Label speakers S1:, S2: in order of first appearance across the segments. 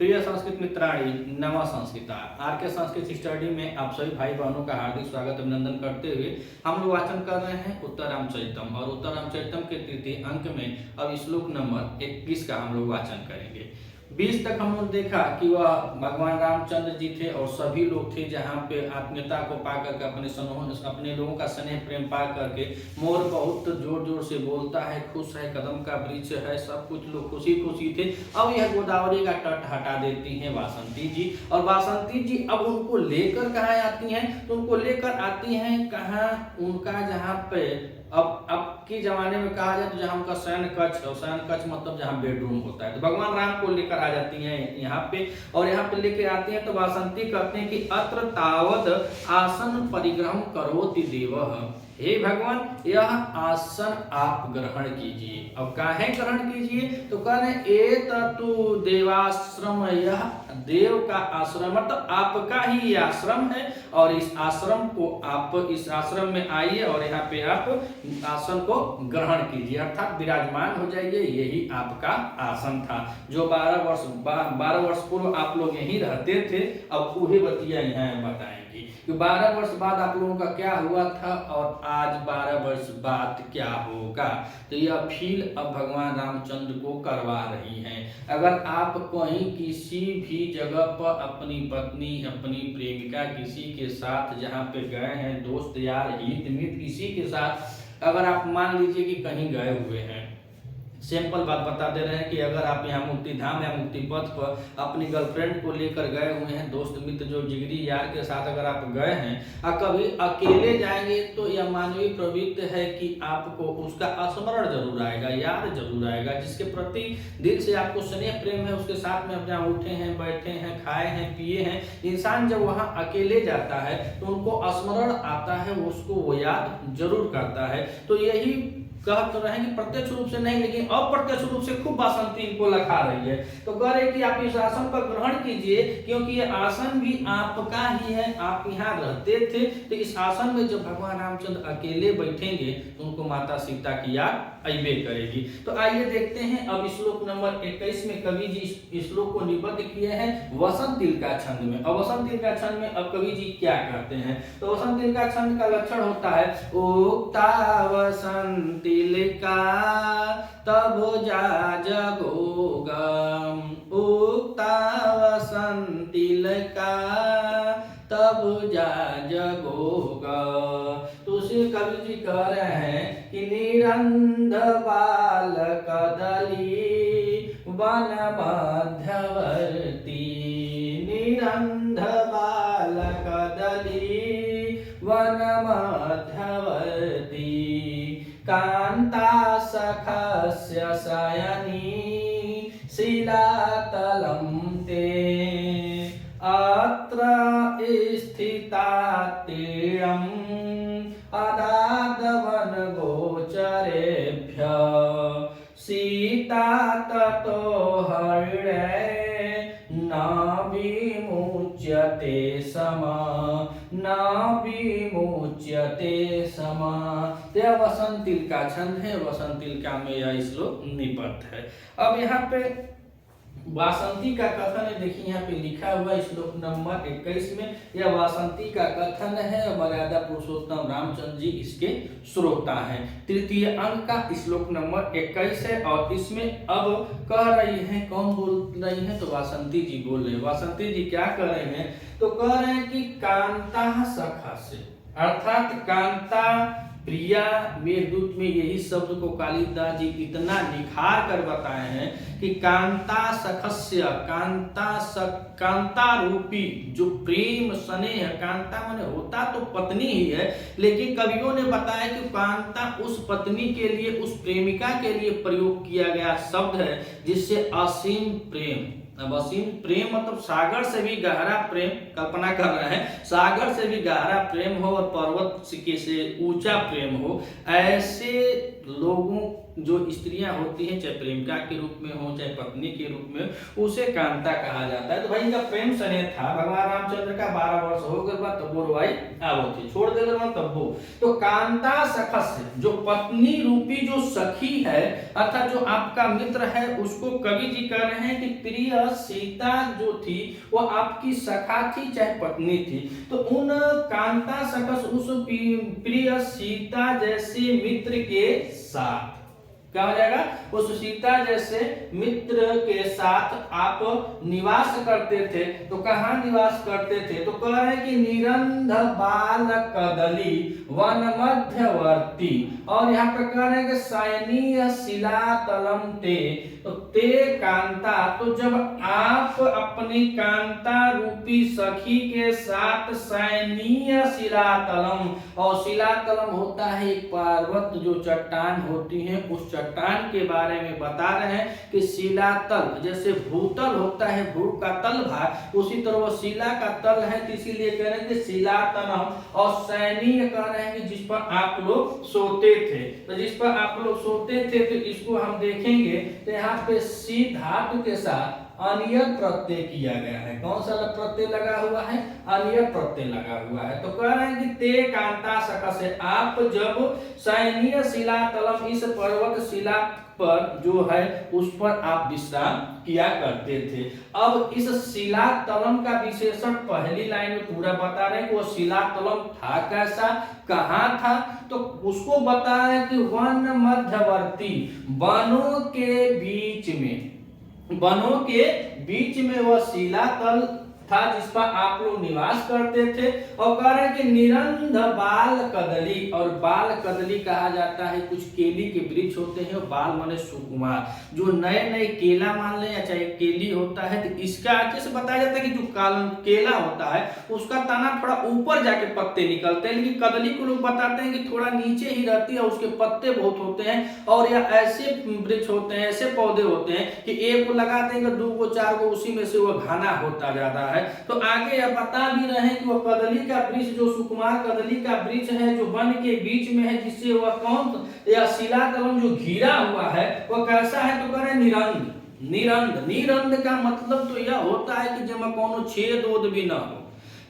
S1: प्रिय संस्कृत मित्राणी नवा संस्कृता आर के संस्कृत स्टडी में आप सभी भाई बहनों का हार्दिक स्वागत अभिनंदन करते हुए हम लोग वाचन कर रहे हैं उत्तर रामचरितम और उत्तर रामचरितम के तृतीय अंक में अब श्लोक नंबर 21 का हम लोग वाचन करेंगे। 20 तक हम लोग देखा कि वह भगवान रामचंद्र जी थे और सभी लोग थे जहाँ पे आत्मीयता को पा करके अपने लोगों का स्नेह प्रेम पा करके मोर बहुत जोर जोर से बोलता है, खुश है, कदम का वृक्ष है, सब कुछ लोग खुशी खुशी थे। अब यह गोदावरी का तट हटा देती हैं वासंती जी और वासंती जी अब उनको लेकर कहाँ आती हैं, तो उनको लेकर आती हैं कहाँ, उनका जहाँ पे अब के जमाने में कहा जाए तो जहाँ उनका शयन कक्ष, और शयन कक्ष मतलब जहाँ बेडरूम होता है, तो भगवान राम को लेकर आ जाती हैं यहाँ पे। और यहाँ पे लेके आती हैं तो वासंती कहते हैं कि अत्र तावत आसन परिग्रह करोति देवः, हे भगवान यह आसन आप ग्रहण कीजिए। अब काहे ग्रहण कीजिए, तो कह रहे एततु देवाश्रम, यह देव का आश्रम मतलब आपका ही आश्रम है और इस आश्रम को आप इस आश्रम में आइए और यहाँ पे आप आसन को ग्रहण कीजिए अर्थात विराजमान हो जाइए। यही आपका आसन था जो 12 वर्ष पूर्व आप लोग यहीं रहते थे। अब वही बतिया यहाँ बताएंगे कि 12 वर्ष बाद आप लोगों का क्या हुआ था और आज 12 वर्ष बाद क्या होगा। तो यह फील अब भगवान रामचंद्र को करवा रही हैं। अगर आप कहीं किसी भी जगह पर अपनी पत्नी, अपनी प्रेमिका, किसी के साथ जहाँ पे गए हैं, दोस्त यार हित मित्र किसी के साथ अगर आप मान लीजिए कि कहीं गए हुए हैं, सिंपल बात बता दे रहे हैं कि अगर आप यहाँ मुक्ति धाम या मुक्ति पथ पर अपनी गर्लफ्रेंड को लेकर गए हुए हैं, दोस्त मित्र जो जिगरी यार के साथ अगर आप गए हैं और कभी अकेले जाएंगे तो यह मानवीय प्रवृत्ति है कि आपको उसका स्मरण जरूर आएगा, याद जरूर आएगा, जिसके प्रति दिल से आपको स्नेह प्रेम है, उसके साथ में आप जहाँ उठे हैं, बैठे हैं, खाए हैं, पिए हैं। इंसान जब वहाँ अकेले जाता है तो उनको स्मरण आता है, उसको वो याद जरूर करता है। तो यही कह तो रहे हैं कि प्रत्यक्ष रूप से नहीं लेकिन अप्रत्यक्ष रूप से खूब वासंती इनको लखा रही है। तो कह रहे कि आप इस आसन पर ग्रहण कीजिए क्योंकि ये आसन भी आपका ही है, आप यहाँ रहते थे। तो इस आसन में जब भगवान रामचंद्र अकेले बैठेंगे तो उनको माता सीता की याद अइबे करेगी। तो आइए देखते हैं अब श्लोक नंबर 21 में कवि जी श्लोक को निबद्ध किए हैं वसंत तिल का छंद में। अब वसंत तिल का छंद में अब कवि जी क्या कहते हैं, तो वसंत तिल का छंद का लक्षण होता है उक्ता वसंत तिलका तब जा जगोगम, उक्ता वसंत तिलका तब जा जगोगा। तो उसे कवि जी कह रहे हैं कि निरंध बाल कदली वन मध्यवर्ती, निरंध बाल कदली वन मध्यवर्ती, कांता सखस्य शयनी शिलातलं ते, अत्र स्थिता तीरम् अदादवन गोचरेभ्य, सीता ततो हृदय न विमुच्यते समा, न विमुच्यते समा। यह वसंत तिल का छंद है, वसंत तिल का में यह श्लोक निबद्ध है। अब यहाँ पे वासंती का कथन है, देखिए यहाँ पे लिखा हुआ श्लोक नंबर 21 में यह वासंती का कथन है। मर्यादा पुरुषोत्तम रामचंद्र जी इसके श्रोता हैं। तृतीय अंक का श्लोक नंबर 21 है और इसमें अब कह रही हैं, कौन बोल रही हैं, तो वासंती जी बोल रहे हैं। वासंती जी क्या कह रहे हैं, तो कह रहे हैं कि कांता सखा से अर्थात कांता प्रिया। मेघदूत में यही शब्द को कालिदास जी इतना निखार कर बताए हैं कि कांता सखस्य, कांता रूपी जो प्रेम स्नेह, कांता माने होता तो पत्नी ही है, लेकिन कवियों ने बताया कि कांता उस पत्नी के लिए, उस प्रेमिका के लिए प्रयोग किया गया शब्द है जिससे असीम प्रेम। अब असीम प्रेम मतलब सागर से भी गहरा प्रेम, कल्पना कर रहे हैं सागर से भी गहरा प्रेम हो और पर्वत के से ऊंचा प्रेम हो, ऐसे लोगों जो स्त्रियां होती हैं, चाहे प्रेमिका के रूप में हो चाहे पत्नी के रूप में, उसे कांता कहा जाता है। तो भाई इनका प्रेम स्नेह था भगवान रामचंद्र का, 12 वर्ष हो गए बाद तब रोवाई आवो थी, छोड़ दे तब वो। तो कांता सखस, जो पत्नी रूपी जो सखी है अर्थात जो आपका मित्र है, उसको कवि जी कह रहे हैं कि प्रिय सीता जो थी वो आपकी सखा थी चाहे पत्नी थी। तो उन कांता सकस उस प्रिय सीता जैसे मित्र के साथ, क्या हो जाएगा, उस सीता जैसे मित्र के साथ आप निवास करते थे। तो कहाँ निवास करते थे, तो कह रहे हैं कि निरंध बाल कदली वन मध्यवर्ती, और यहाँ पे कह रहे हैं कि शयनीय शिला तलम ते, तो ते कांता, तो जब आप अपनी कांता रूपी सखी के साथ शयनीय शिला तलम, और शिला तलम होता है एक पर्वत जो चट्टान होती है, उस चट्टान के बारे में बता रहे हैं कि शिलातल जैसे भूतल होता है, भू का तल भाग, उसी तरह वो शिला का तल है, तो इसीलिए कह रहे हैं कि शिलातलम। और शयनीय कह रहे हैं कि जिस पर आप लोग सोते थे, तो जिस पर आप लोग सोते थे, तो इसको हम देखेंगे तो यहाँ पे सी धातु के साथ अनियत प्रत्यय किया गया है। कौन सा प्रत्यय लगा हुआ है, अनियत प्रत्यय लगा हुआ है। तो कह रहे हैं कि ते कांता सकस, आप जब शयनीय शिला तलम, इस पर्वत शिला पर जो है उस पर आप विश्राम किया करते थे। अब इस शिला तलम का विशेषण पहली लाइन में पूरा बता रहे हैं कि वो शिला तलम था कैसा, कहाँ था, तो उसको बता रहे हैं कि वन मध्यवर्ती, वनों के बीच में, वनों के बीच में वह शिलातल था जिस पर आप लोग निवास करते थे। और कह रहे हैं कि निरंध बाल कदली, और बाल कदली कहा जाता है कुछ केली के वृक्ष होते हैं, बाल माने सुकुमार, जो नए नए केला मान लें या चाहे केली होता है, तो इसका अच्छे से बताया जाता है कि जो केला होता है उसका तना थोड़ा ऊपर जाके पत्ते निकलते हैं, लेकिन कदली को लोग बताते हैं कि थोड़ा नीचे ही रहती है, उसके पत्ते बहुत होते हैं। और यह ऐसे वृक्ष होते हैं, ऐसे पौधे होते हैं कि एक को लगा देंगे, दो को चार को, उसी में से वह घना होता जाता है। तो आगे यह बता भी रहे हैं कि वह कदली का वृक्ष, जो सुकुमार कदली का वृक्ष है, जो वन के बीच में है, जिससे वह कौन या शिला तलम जो घिरा हुआ है वह कैसा है, तो कह रहे निरंध। निरंध, निरंध का मतलब तो यह होता है कि जब कोनो छेद ओद भी न हो।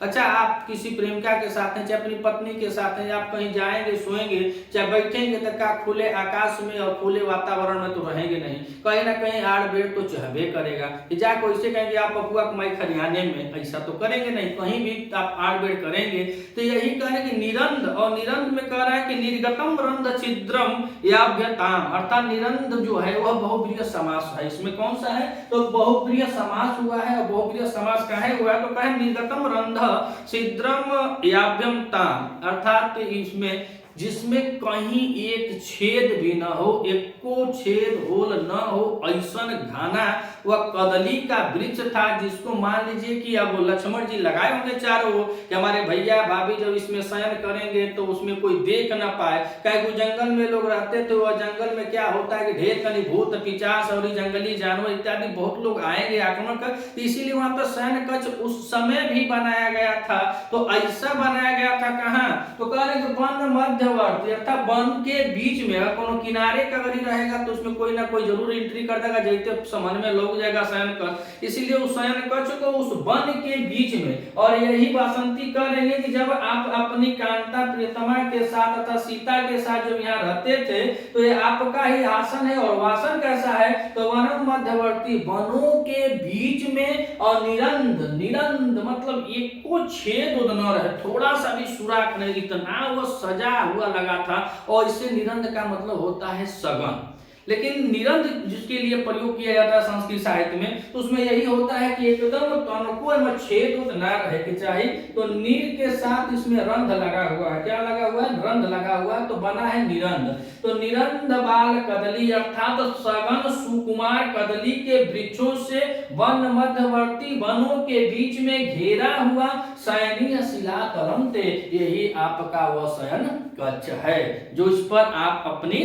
S1: अच्छा, आप किसी प्रेमिका के साथ हैं, चाहे अपनी पत्नी के साथ हैं, आप कहीं जाएंगे, सोएंगे, चाहे बैठेंगे, तो क्या खुले आकाश में और खुले वातावरण में तो रहेंगे नहीं, कहीं ना कहीं आड़ बेड़ तो चहबे करेगा। जाको इसे कहेंगे आप पपुआ कमाई खरियाने में, ऐसा तो करेंगे नहीं, कहीं भी आप आड़ बेड़ करेंगे। तो यही कह रहे कि निरंध, और निरंध में कह रहा है कि निर्गतम रंध छिद्रम याभ्यताम, अर्थात निरंध जो है वह बहुप्रिय समास है। इसमें कौन सा है, तो बहुप्रिय समास हुआ है। और बहुप्रिय समास काहे हुआ, तो कहे निर्गतम रंध छिद्रम याभ्यम ताम, अर्थात इसमें जिसमें कहीं एक छेद भी न हो, एको छेद होल न हो, ऐसा घना वह कदली का वृक्ष था, जिसको मान लीजिए कि अब लक्ष्मण जी लगाए होंगे चारों ओर कि हमारे भैया भाभी जब इसमें शयन करेंगे तो उसमें कोई देख ना पाए। कई जंगल में लोग रहते थे, वह जंगल में क्या होता है कि ढेर कनी भूत पिचास और जंगली जानवर इत्यादि बहुत लोग आएंगे आक्रमण कर, इसीलिए वहां पर शयन कक्ष उस समय भी बनाया गया था। तो ऐसा बनाया गया था कहाँ, तो कह रहे वन मध्यवर्ती, अर्थात वन के बीच में, अगर कोनो किनारे का अगर रहेगा तो उसमें कोई ना कोई जरूर एंट्री कर देगा, जैसे समझ में लोग जाएगा शयन कक्ष, इसीलिए उस शयन कक्ष को उस वन के बीच में। और यही वासंती कह रहे हैं कि जब आप अपनी कांता प्रियतमा के साथ तथा सीता के साथ जब यहाँ रहते थे, तो ये आपका ही आसन है। और वासन कैसा है, तो वन मध्यवर्ती, वनों के बीच में, और निरंध, निरंध मतलब एक को छेद न रहे, थोड़ा सा भी सुराख नहीं, इतना वो सजा हुआ लगा था। और इससे निरंध का मतलब होता है सघन। लेकिन निरंध जिसके लिए प्रयोग किया जाता है संस्कृत साहित्य में, तो उसमें यही होता है कि एकदम तनको में छेद ना रहे के चाहिए। तो नीर के साथ इसमें रंध लगा हुआ है, क्या लगा हुआ है, रंध लगा हुआ है, तो बना है निरंध। तो निरंध बाल कदली, अर्थात तो सघन सुकुमार कदली के वृक्षों से वन मध्यवर्ती, वनों के बीच में घेरा हुआ शयनीय शिला तलम थे, यही आपका वह शयन कक्ष है जो इस पर आप अपनी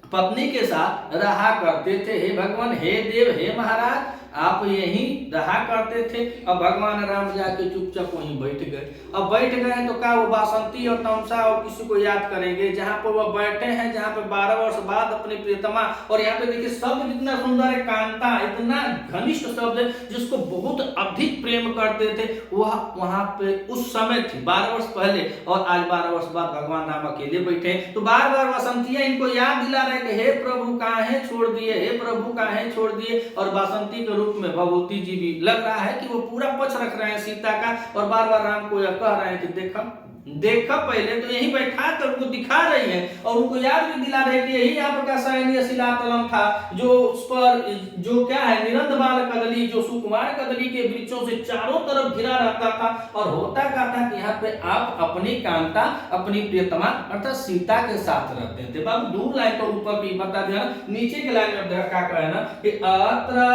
S1: पत्नी के साथ रहा करते थे। हे भगवान, हे देव, हे महाराज, आप यहीं रहा करते थे। अब भगवान राम जाके चुपचाप वहीं बैठ गए। अब बैठ गए तो क्या वो बासंती और तमसा और किसी को याद करेंगे? जहाँ पर वो बैठे हैं, जहाँ पे 12 वर्ष बाद अपनी प्रियतमा, और यहाँ पे देखिए शब्द कितना सुंदर है, कांता, इतना घनिष्ठ शब्द है जिसको बहुत अधिक प्रेम करते थे, वह वहां पे उस समय थी 12 वर्ष पहले, और आज 12 वर्ष बाद भगवान राम अकेले बैठे। तो बार बार बसंतियां इनको याद दिला रहे कि हे प्रभु काहे छोड़ दिए, हे प्रभु काहे छोड़ दिए। और बासंती के रूप में भगवती जी भी लग रहा है कि वो पूरा पक्ष रख रहे हैं सीता का, और बार बार राम को यह कह रहे हैं कि देखा देखा पहले तो यही बैठा कर उनको दिखा रही है, और उनको याद भी दिला रहे कि यही यहाँ पर का सैन्य शिलातलम था, जो उस पर जो क्या है निरंद बाल कदली, जो सुकुमार कदली के वृक्षों से चारों तरफ घिरा रहता था। और होता क्या था कि यहाँ पे आप अपनी कांता, अपनी प्रियतमा अर्थात सीता के साथ रहते थे। बाबू दूर लाइन तो ऊपर भी बता दिया, नीचे के लाइन में क्या कहना कि अत्र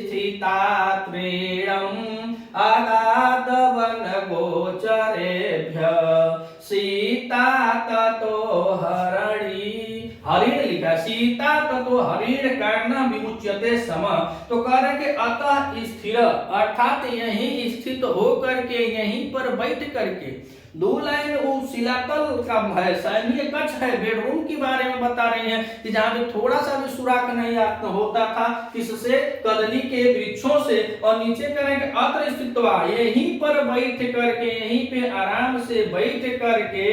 S1: स्थिता त्रीणम आगाद वन गोचरे सीता ततो हरिणी, हरिण लिखा, सीता ततो हरिण करना विमुच्यते सम। तो कह रहे कि अतः स्थिर अर्थात यहीं स्थित होकर के, यहीं पर बैठ करके, दो लाइन वो शिलातल का है, सैन्य कक्ष है, बेडरूम के बारे में बता रहे हैं कि जहां पे थोड़ा सा भी सुराख नहीं होता था, किससे? कदली के वृक्षों से। और नीचे करेंगे अत्र स्थित्वा, यहीं पर बैठ करके, यहीं पे आराम से बैठ करके,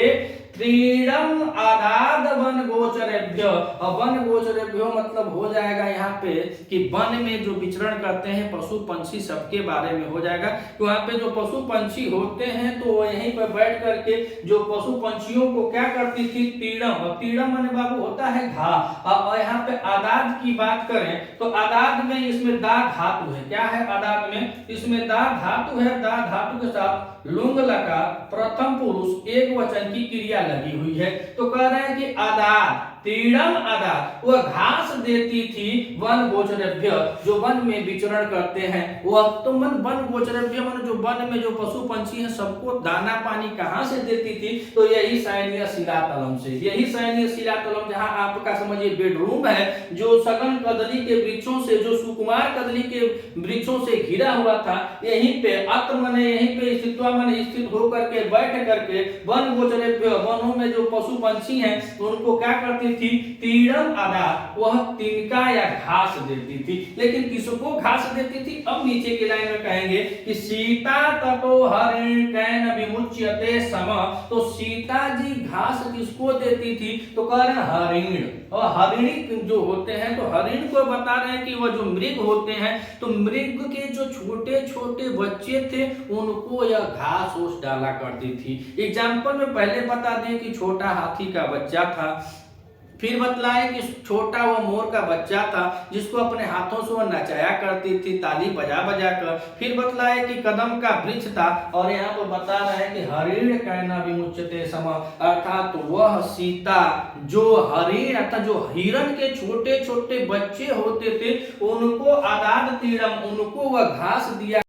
S1: त्रीणम आदाद वन गोचरेभ्य, और वन गोचरेभ्यो मतलब हो जाएगा यहाँ पे कि वन में जो विचरण करते हैं पशु पंछी सबके बारे में हो जाएगा। तो यहाँ पे जो पशु पंछी होते हैं तो यहीं पर बैठ करके जो पशु पंछियों को क्या करती थी? तीड़म, और तीड़म माने बाबू होता है घाव। और यहाँ पे आदाद की बात करें तो आदाद में इसमें दा धातु है। क्या है आदाद में? इसमें दा धातु है। दा धातु के साथ लुंग लका प्रथम पुरुष एक वचन की क्रिया लगी हुई है। तो कह रहे हैं कि आदाद, तीड़म आदाद, वह घास देती थी वन गोचरभ्य, जो वन में विचरण करते हैं वह। तो वन गोचरभ्य मन जो वन में जो पशु पंछी हैं सबको दाना पानी कहां से देती थी? तो यही सैन्य शिलातलम से। यही सैन्य शिलातलम जहां आपका समझिए बेडरूम है, जो सघन कदली के वृक्षों से, जो सुकुमार कदली के वृक्षों से घिरा हुआ था, यहीं पे अत्र माने यहीं पे स्थित्वा माने स्थित होकर के, बैठ करके, वन गोचरभ्य वनों में जो पशु पंछी हैं उनको क्या करती थी? तीड़म आदाद, वह तिनका या घास देती थी। लेकिन किसको घास देती थी? अब नीचे की लाइन में कहेंगे कि सीता ततो हरिण कैन विमुच्यते सम। तो सीता जी घास किसको देती थी? तो कह रहे हैं हरिण। और हरिणी जो होते हैं तो हरिण को बता रहे हैं कि वह जो मृग होते हैं, तो मृग के जो छोटे छोटे बच्चे थे उनको यह घास ओस डाला करती थी। एग्जाम्पल में पहले बता दें कि छोटा हाथी का बच्चा था, फिर बतलाए कि छोटा वो मोर का बच्चा था जिसको अपने हाथों से वह नचाया करती थी ताली बजा बजा कर। फिर बतलाए कि कदम का वृक्ष था, और यहाँ पर बता रहे हैं कि हरिण कैना विमुच्यते सम, अर्थात वह सीता जो हरिण अर्थात जो हिरण के छोटे छोटे बच्चे होते थे उनको आदाद तीड़म, उनको वह घास दिया।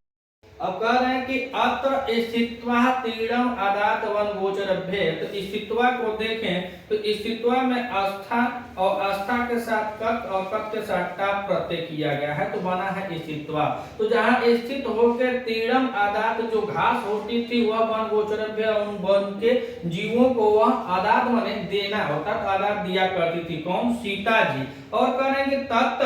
S1: अब कह रहे हैं कि अत्र स्थित्वा तीड़म आदात वन गोचरभ्य। तो स्थित्वा को देखें तो स्थित्वा में आस्था, और आस्था के साथ कत और कत के साथ टा प्रत्यय किया गया है तो बना है स्थित्वा। तो जहां स्थित होकर तीड़म आदात जो घास होती थी वह वन गोचरभ्य, उन वन के जीवों को वह आदात माने देना होता, आदात दिया करती थी। कौन? सीता जी। और करेंगे तत्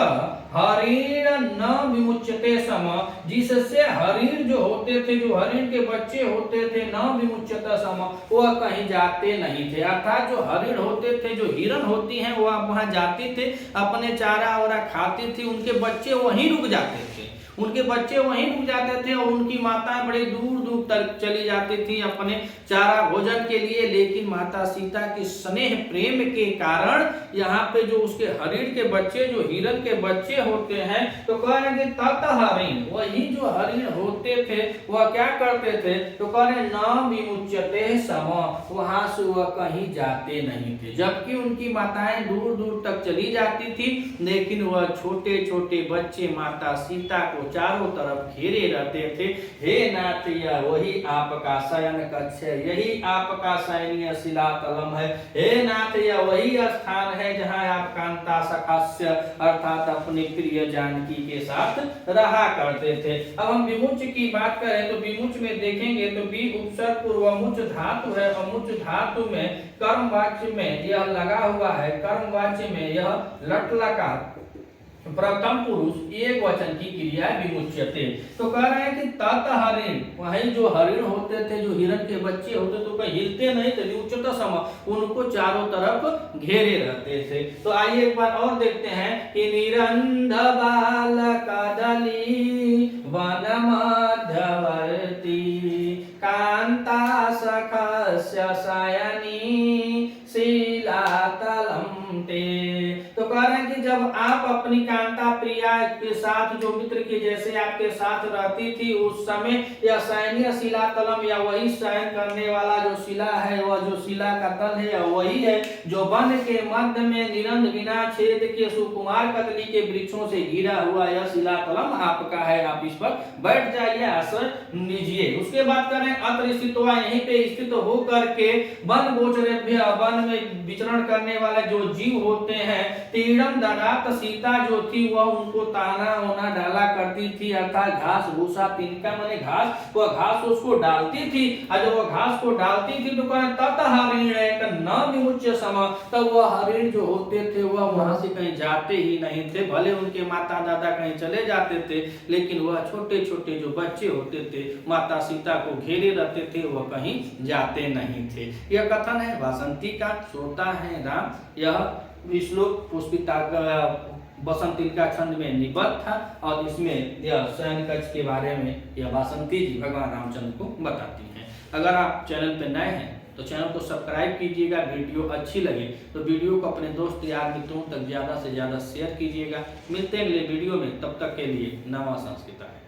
S1: हरिण न विमुच्यते सम, जिससे हरिण जो होते थे, जो हरिण के बच्चे होते थे, न विमुच्यते सम, वह कहीं जाते नहीं थे। अर्थात जो हरिण होते थे, जो हिरण होती हैं, वह वहां जाते थे, अपने चारा वारा खाती थी, उनके बच्चे वहीं रुक जाते थे, उनके बच्चे वहीं रुक जाते थे, और उनकी माताएं बड़े दूर दूर तक चली जाती थी अपने चारा भोजन के लिए। लेकिन माता सीता के स्नेह प्रेम के कारण यहाँ पे जो उसके हरिण के बच्चे, जो हिरण के बच्चे होते हैं, तो कह रहे हैं तत् हरिण, वही जो हरिण होते थे वह क्या करते थे? तो कह रहे न विमुच्यते सम, वहां से वह कहीं जाते नहीं थे। जबकि उनकी माताएं दूर दूर तक चली जाती थी, लेकिन वह छोटे छोटे बच्चे माता सीता को को चारों तरफ घेरे रहते थे। हे नाथ यह वही आपका शयन कक्ष है, यही आपका शयनीय शिला तलम है। हे नाथ यह वही स्थान है जहाँ आप कांता सखास्य अर्थात अपने प्रिय जानकी के साथ रहा करते थे। अब हम विमुच की बात करें तो विमुच में देखेंगे तो बी उपसर्ग पूर्वमुच धातु है और मुच धातु में कर्म वाच्य में यह लगा हुआ है, कर्म वाच्य में यह लट लकार प्रथम पुरुष एक वचन की क्रिया विमुच्यते। तो कह रहे हैं कि तत हरिण, वही जो हरिण होते थे, जो हिरण के बच्चे होते तो कहीं हिलते नहीं थे, उच्चत सम उनको चारों तरफ घेरे रहते थे। तो आइए एक बार और देखते हैं कि निरंध बाल कदली वन मध्यवर्ती कांता सखस्य शयनी शिलातलम ते। तो कह रहे हैं कि जब आप अपनी कांता प्रिया के साथ, जो मित्र के जैसे आपके साथ रहती थी, उस समय यह शयनीय शिला तलम या वही शयन करने वाला जो शिला है, वह जो शिला का तल है वही है जो वन के मध्य में निरंध बिना छेद के सुकुमार कदली के वृक्षों से घिरा हुआ यह शिला तलम आपका है। आप इस पर बैठ जाइए, आश्रय लीजिए। उसके बाद करें अत्र स्थित, यहीं पे स्थित होकर के वन गोचरेभ्य, वन में विचरण करने वाले जो जीव होते हैं, तीड़म ददात सीता जो थी वह उनको ताना ओना डाला करती थी, अर्थात घास भूसा, तिनका माने घास, वह घास उसको डालती थी। और जब वह घास को डालती थी तो कहें तत हरिण न विमुच्य सम, तब वह हरिण जो होते थे वह वहां से कहीं जाते ही नहीं थे। भले उनके माता दादा कहीं चले जाते थे, लेकिन वह छोटे छोटे जो बच्चे होते थे माता सीता को घेरे रहते थे, वह कहीं जाते नहीं थे। यह कथन है वासंती का, श्रोता है राम। यह श्लोक पुष्पिता बसंती का छंद में निबद्ध था और इसमें यह शयन कक्ष के बारे में यह वासंती जी भगवान रामचंद्र को बताती हैं। अगर आप चैनल पर नए हैं तो चैनल को सब्सक्राइब कीजिएगा। वीडियो अच्छी लगे तो वीडियो को अपने दोस्त यार मित्रों तक ज़्यादा से ज़्यादा शेयर कीजिएगा। मिलते हैं अगले वीडियो में, तब तक के लिए नमः संस्कृताय।